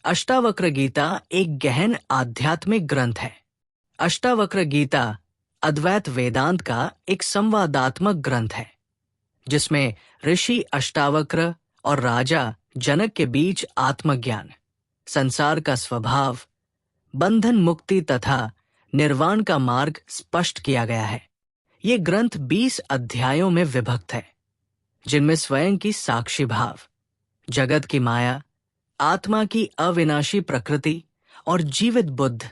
अष्टावक्र गीता एक गहन आध्यात्मिक ग्रंथ है। अष्टावक्र गीता अद्वैत वेदांत का एक संवादात्मक ग्रंथ है, जिसमें ऋषि अष्टावक्र और राजा जनक के बीच आत्मज्ञान, संसार का स्वभाव, बंधन मुक्ति तथा निर्वाण का मार्ग स्पष्ट किया गया है। ये ग्रंथ 20 अध्यायों में विभक्त है, जिनमें स्वयं की साक्षी भाव, जगत की माया, आत्मा की अविनाशी प्रकृति और जीवित बुद्ध,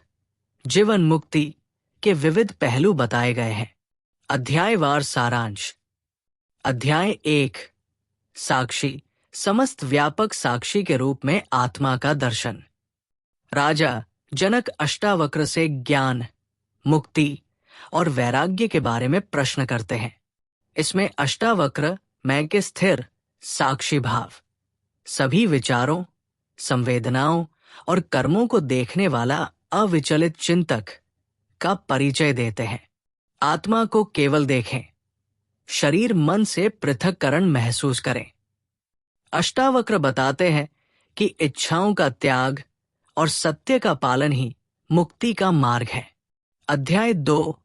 जीवन मुक्ति के विविध पहलू बताए गए हैं। अध्यायवार सारांश। अध्याय 1, साक्षी, समस्त व्यापक साक्षी के रूप में आत्मा का दर्शन। राजा जनक अष्टावक्र से ज्ञान, मुक्ति और वैराग्य के बारे में प्रश्न करते हैं। इसमें अष्टावक्र मैं के स्थिर साक्षी भाव, सभी विचारों, संवेदनाओं और कर्मों को देखने वाला अविचलित चिंतक का परिचय देते हैं। आत्मा को केवल देखें, शरीर मन से पृथक्करण महसूस करें। अष्टावक्र बताते हैं कि इच्छाओं का त्याग और सत्य का पालन ही मुक्ति का मार्ग है। अध्याय 2,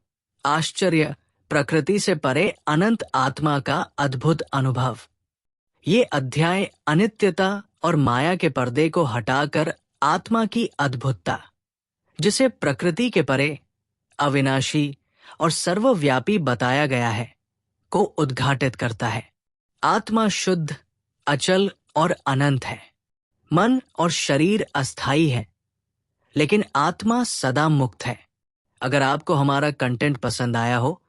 आश्चर्य, प्रकृति से परे अनंत आत्मा का अद्भुत अनुभव। ये अध्याय अनित्यता और माया के पर्दे को हटाकर आत्मा की अद्भुतता, जिसे प्रकृति के परे अविनाशी और सर्वव्यापी बताया गया है, को उद्घाटित करता है। आत्मा शुद्ध, अचल और अनंत है। मन और शरीर अस्थायी है, लेकिन आत्मा सदा मुक्त है। अगर आपको हमारा कंटेंट पसंद आया हो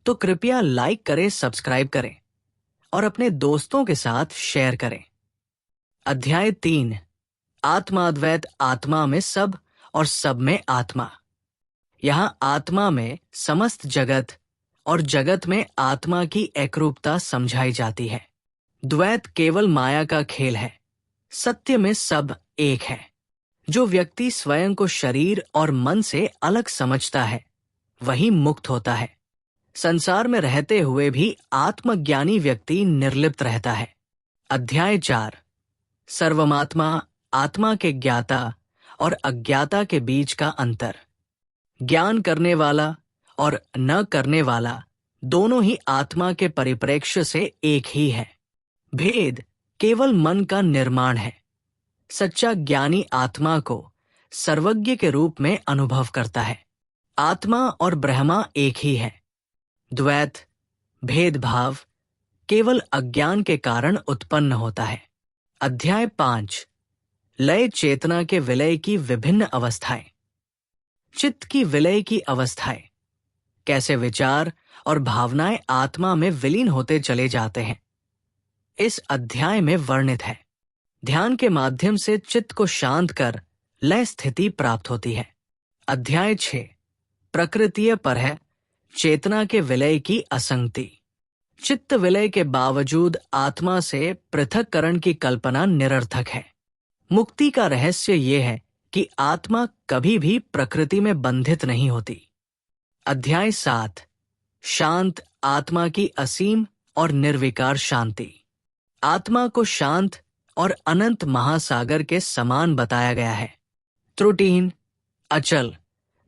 तो कृपया लाइक करें, सब्सक्राइब करें और अपने दोस्तों के साथ शेयर करें। अध्याय 3, आत्माद्वैत, आत्मा में सब और सब में आत्मा। यहां आत्मा में समस्त जगत और जगत में आत्मा की एकरूपता समझाई जाती है। द्वैत केवल माया का खेल है, सत्य में सब एक है। जो व्यक्ति स्वयं को शरीर और मन से अलग समझता है, वही मुक्त होता है। संसार में रहते हुए भी आत्मज्ञानी व्यक्ति निर्लिप्त रहता है। अध्याय 4, सर्वमात्मा, आत्मा के ज्ञाता और अज्ञाता के बीच का अंतर। ज्ञान करने वाला और न करने वाला दोनों ही आत्मा के परिप्रेक्ष्य से एक ही है। भेद केवल मन का निर्माण है। सच्चा ज्ञानी आत्मा को सर्वज्ञ के रूप में अनुभव करता है। आत्मा और ब्रह्मा एक ही है। द्वैत, भेदभाव केवल अज्ञान के कारण उत्पन्न होता है। अध्याय 5, लय चेतना के विलय की विभिन्न अवस्थाएं। चित्त की विलय की अवस्थाएं, कैसे विचार और भावनाएं आत्मा में विलीन होते चले जाते हैं, इस अध्याय में वर्णित है। ध्यान के माध्यम से चित्त को शांत कर लय स्थिति प्राप्त होती है। अध्याय 6, प्रकृतीय पर है, चेतना के विलय की असंगति। चित्त विलय के बावजूद आत्मा से पृथक्करण की कल्पना निरर्थक है। मुक्ति का रहस्य ये है कि आत्मा कभी भी प्रकृति में बंधित नहीं होती। अध्याय 7, शांत, आत्मा की असीम और निर्विकार शांति। आत्मा को शांत और अनंत महासागर के समान बताया गया है। त्रुटिहीन, अचल,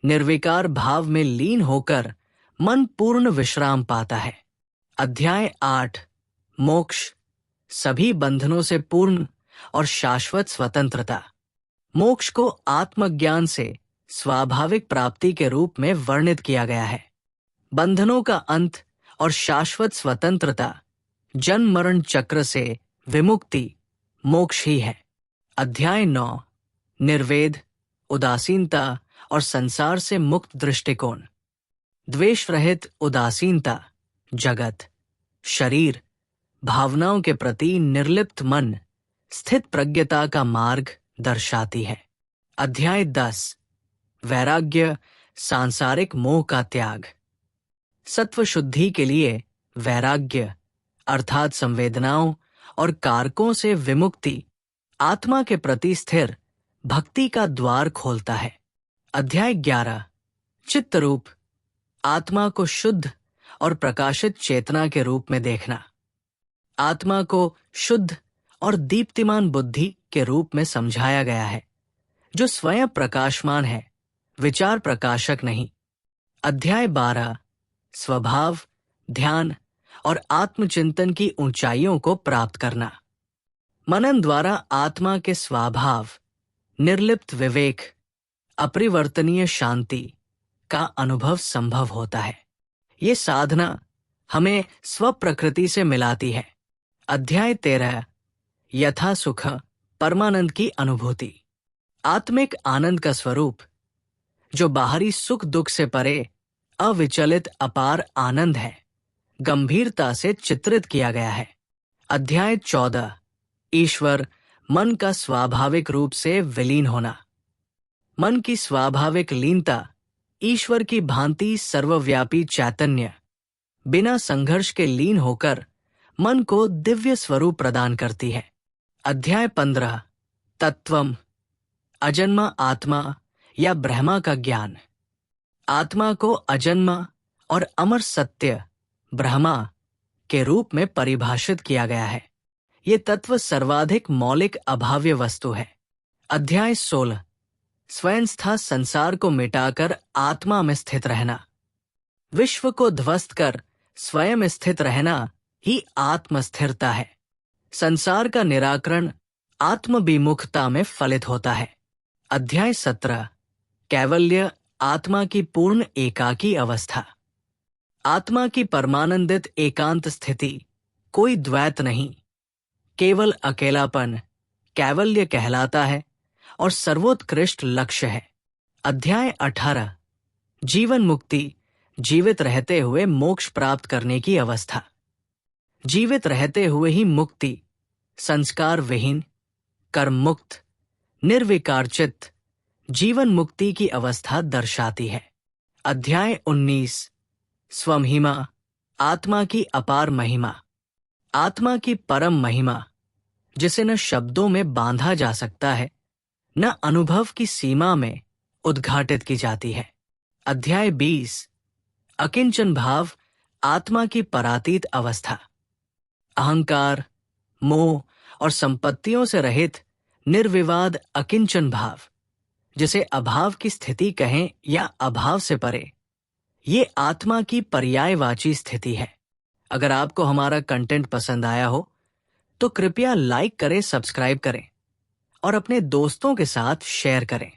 निर्विकार भाव में लीन होकर मन पूर्ण विश्राम पाता है। अध्याय 8, मोक्ष, सभी बंधनों से पूर्ण और शाश्वत स्वतंत्रता। मोक्ष को आत्मज्ञान से स्वाभाविक प्राप्ति के रूप में वर्णित किया गया है। बंधनों का अंत और शाश्वत स्वतंत्रता, जन्म मरण चक्र से विमुक्ति, मोक्ष ही है। अध्याय 9, निर्वेद, उदासीनता और संसार से मुक्त दृष्टिकोण। द्वेष रहित उदासीनता जगत, शरीर, भावनाओं के प्रति निर्लिप्त मन, स्थित प्रज्ञता का मार्ग दर्शाती है। अध्याय 10, वैराग्य, सांसारिक मोह का त्याग। सत्व शुद्धि के लिए वैराग्य अर्थात संवेदनाओं और कारकों से विमुक्ति आत्मा के प्रति स्थिर भक्ति का द्वार खोलता है। अध्याय 11, चित्त रूप, आत्मा को शुद्ध और प्रकाशित चेतना के रूप में देखना। आत्मा को शुद्ध और दीप्तिमान बुद्धि के रूप में समझाया गया है, जो स्वयं प्रकाशमान है, विचार प्रकाशक नहीं। अध्याय 12 स्वभाव, ध्यान और आत्मचिंतन की ऊंचाइयों को प्राप्त करना। मनन द्वारा आत्मा के स्वभाव, निर्लिप्त विवेक, अपरिवर्तनीय शांति का अनुभव संभव होता है। ये साधना हमें स्व प्रकृति से मिलाती है। अध्याय 13 यथा सुख, परमानंद की अनुभूति। आत्मिक आनंद का स्वरूप, जो बाहरी सुख दुख से परे अविचलित अपार आनंद है, गंभीरता से चित्रित किया गया है। अध्याय 14 ईश्वर, मन का स्वाभाविक रूप से विलीन होना। मन की स्वाभाविक लीनता ईश्वर की भांति सर्वव्यापी चैतन्य बिना संघर्ष के लीन होकर मन को दिव्य स्वरूप प्रदान करती है। अध्याय 15 तत्वम, अजन्मा आत्मा या ब्रह्मा का ज्ञान। आत्मा को अजन्मा और अमर सत्य ब्रह्मा के रूप में परिभाषित किया गया है। ये तत्व सर्वाधिक मौलिक अभाव्य वस्तु है। अध्याय 16 स्वयंस्था संसार को मिटाकर आत्मा में स्थित रहना। विश्व को ध्वस्त कर स्वयं स्थित रहना ही आत्मस्थिरता है। संसार का निराकरण आत्मविमुखता में फलित होता है। अध्याय 17 कैवल्य, आत्मा की पूर्ण एकाकी अवस्था। आत्मा की परमानंदित एकांत स्थिति कोई द्वैत नहीं, केवल अकेलापन कैवल्य कहलाता है और सर्वोत्कृष्ट लक्ष्य है। अध्याय 18 जीवन मुक्ति, जीवित रहते हुए मोक्ष प्राप्त करने की अवस्था। जीवित रहते हुए ही मुक्ति संस्कार विहीन, कर्म मुक्त, निर्विकार चित्त जीवन मुक्ति की अवस्था दर्शाती है। अध्याय 19 स्वमहिमा, आत्मा की अपार महिमा। आत्मा की परम महिमा, जिसे न शब्दों में बांधा जा सकता है, न अनुभव की सीमा में उद्घाटित की जाती है। अध्याय 20 अकिंचन भाव, आत्मा की परातीत अवस्था। अहंकार, मोह और संपत्तियों से रहित निर्विवाद अकिंचन भाव, जिसे अभाव की स्थिति कहें या अभाव से परे, ये आत्मा की पर्यायवाची स्थिति है। अगर आपको हमारा कंटेंट पसंद आया हो तो कृपया लाइक करें, सब्सक्राइब करें और अपने दोस्तों के साथ शेयर करें।